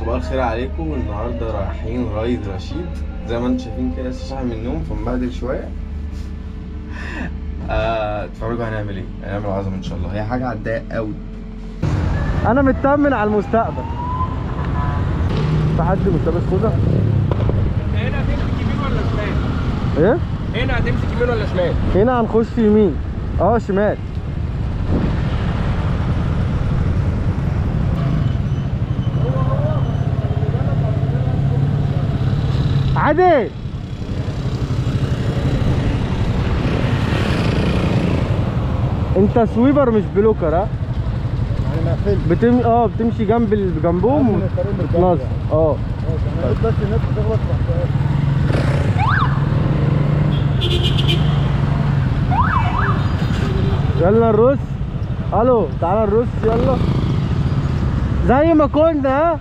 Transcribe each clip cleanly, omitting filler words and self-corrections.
صباح الخير عليكم. النهارده رايحين رايد رشيد زي ما انتم شايفين كده، لسه صاحي من النوم فمبهدل شويه. اتفرجوا هنعمل ايه؟ هنعمل عظمه ان شاء الله. هي حاجه هتضايق قوي. انا مطمن على المستقبل. في حد مش لابس خوذه؟ هنا هتمسك يمين ولا شمال؟ ايه؟ هنا هتمسك يمين ولا شمال؟ هنا هنخش في يمين. شمال. عادي. انت سويبر مش بلوكر، ها؟ يعني بتمشي جنبهم وبتنظم. بس الناس بتغلط. يلا نرص. الو تعالى نرص يلا زي ما كنا. ها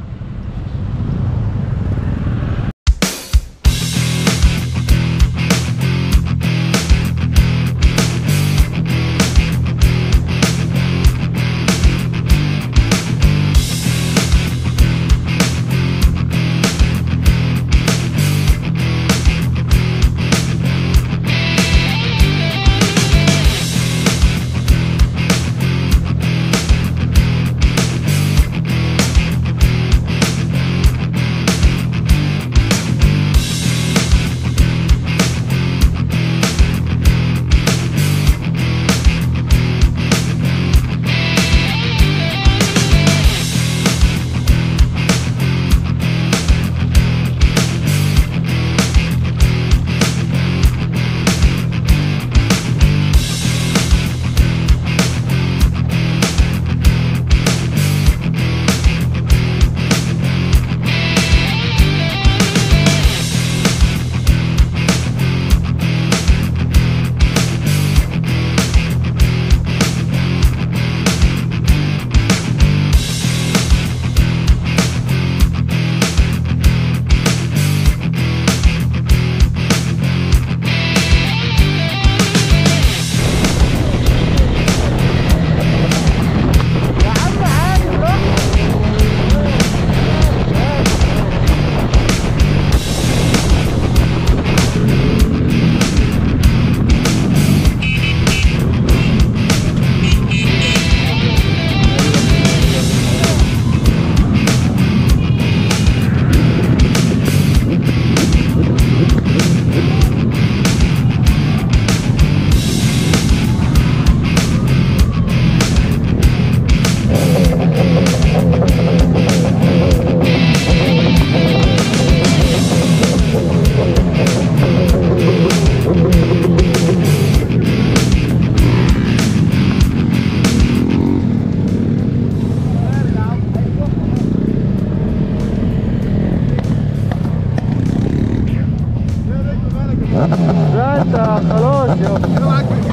خلاص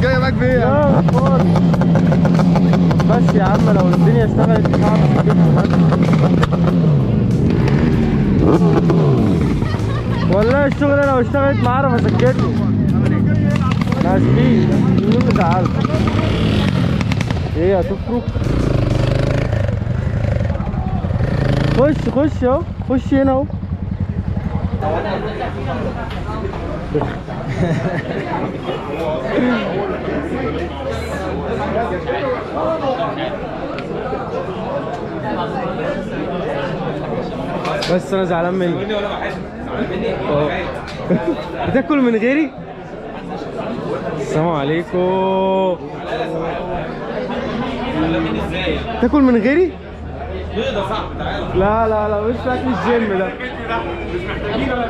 جايه معاك فيها. بس يا عم لو الدنيا اشتغلت مش هعرف اجيبهم. والله الشغل لو اشتغلت ما اعرف اسكته. ماشي مين مزعلك؟ ايه هتفرق؟ خش اهو. خش هنا اهو. بس انا زعلان منك. بتاكل من غيري؟ السلام عليكم. تاكل من غيري؟ لا مش اكل الجيم ده. مش محتاجين ولا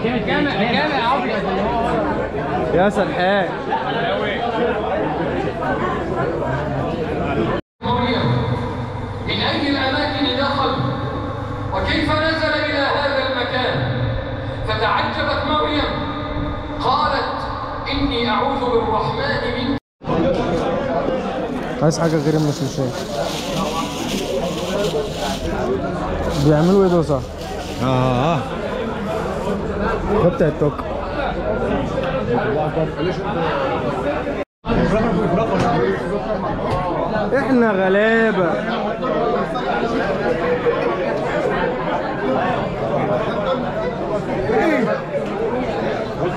جامع ابيض يا سرحان. من أي الأماكن دخل وكيف نزل إلى هذا المكان؟ فتعجبت مريم قالت إني أعوذ بالرحمن منك. عايز حاجة غير المشوشات. بيعملوا ايه دول صح؟ ده بتاع الطاقة. احنا غلابة.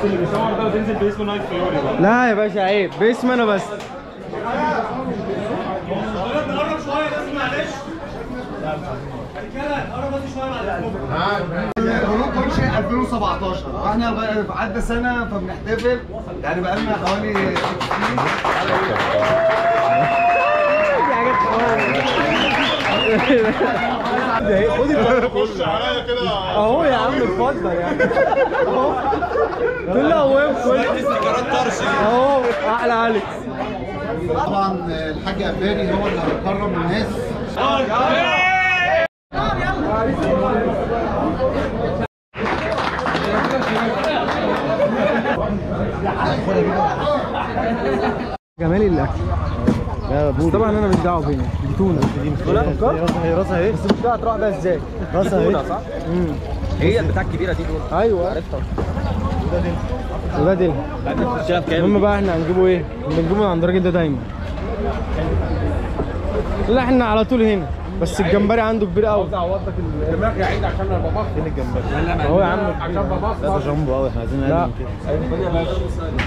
اللي بيصور ده وتنزل باسم نايت فيوري بقى. لا يا باشا عيب، باسم انا بس. نقرب شويه بس معلش. رجاله نقرب بس شويه معلش. هروب منشئ 2017 واحنا عدى سنه فبنحتفل، يعني بقى لنا حوالي 6 سنين. خد خش عليا كده اهو يا عم، اتفضل يعني اهو. كل قوام كل استيكرات طرش اهو. احلى عليك. طبعا الحاج عباري هو اللي هيكرم الناس. جمالي الاكل. بس طبعا انا مش دعوه بينا. دي تونه، دي مش تونه. هي راسها اهي، بس مش هتروح بقى ازاي؟ راسها اهي صح؟ هي البتاع الكبيره دي دول. ايوه عرفتها. وده ديل. المهم بقى احنا هنجيبه ايه؟ بنجيبه من عند الراجل ده دايما. لا احنا على طول هنا، بس الجمبري عنده كبير قوي. عاوز اعوضك الدماغ يا عيد عشان انا ببص. فين الجمبري؟ اهو يا عم عشان ببص. ده جامبو قوي، احنا عايزين نقلب كده.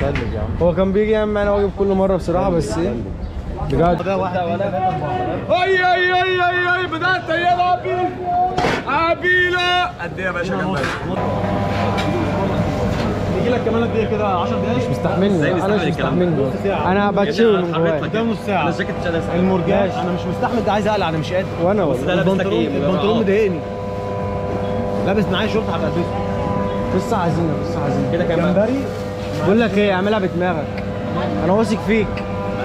نقلب يا عم. هو كان بيجي يعمل معانا واجب كل مره بصراحه، بس ايه بجد. اي اي اي اي اي بدات يلا عبيله. قد ايه يا باشا جمبري؟ يجي لك كمان قد ايه كده 10 دقايق؟ مش مستحملني، انا مش مستحملني. انا بتشوي من جوايا. ده نص ساعه. انا الجاكيت مش قادر اسحب. المرجان انا مش مستحمل، ده عايز اقلع، انا مش قادر. وانا والله البنطلون مضايقني. لابس معايا شورت هبقى البسه. قصه حزينه، قصه حزينه كده كمان. جمبري. بقول لك ايه، اعملها بدماغك، انا واثق فيك.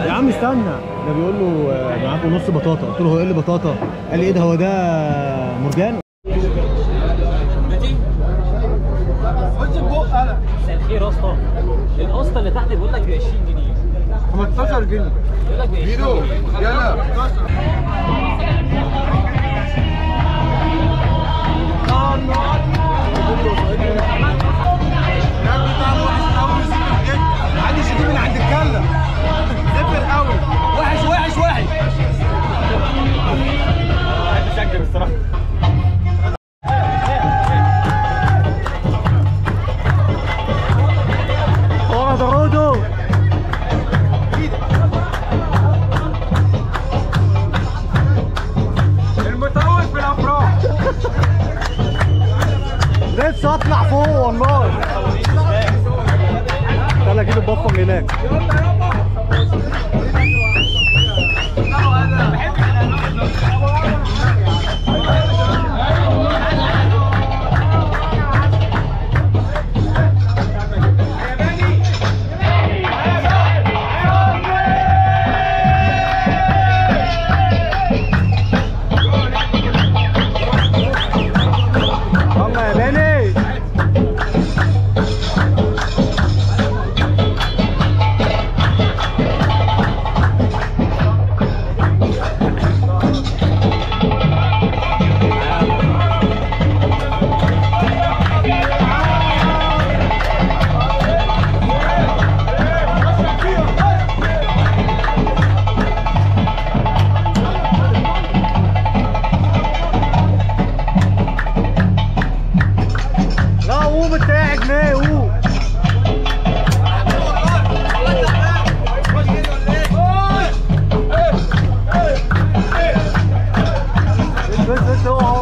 يا عم استنى، ده بيقول له معاكم نص بطاطا. قلت له هو ايه اللي بطاطا؟ قال لي ايه ده، هو ده مرجان؟ مساء الخير يا اسطى. القسطه اللي تحت بيقول لك ب 20 جنيه. 15 جنيه بيقول لك ب 20 جنيه. يلا محدش يجيب من عند الكله. زفر قوي. وحش وحش وحش. بشكل الصراحه. المتوج في الافراح. لسه اطلع فوق والله. تعالى اجيب البفه من هناك. بس هو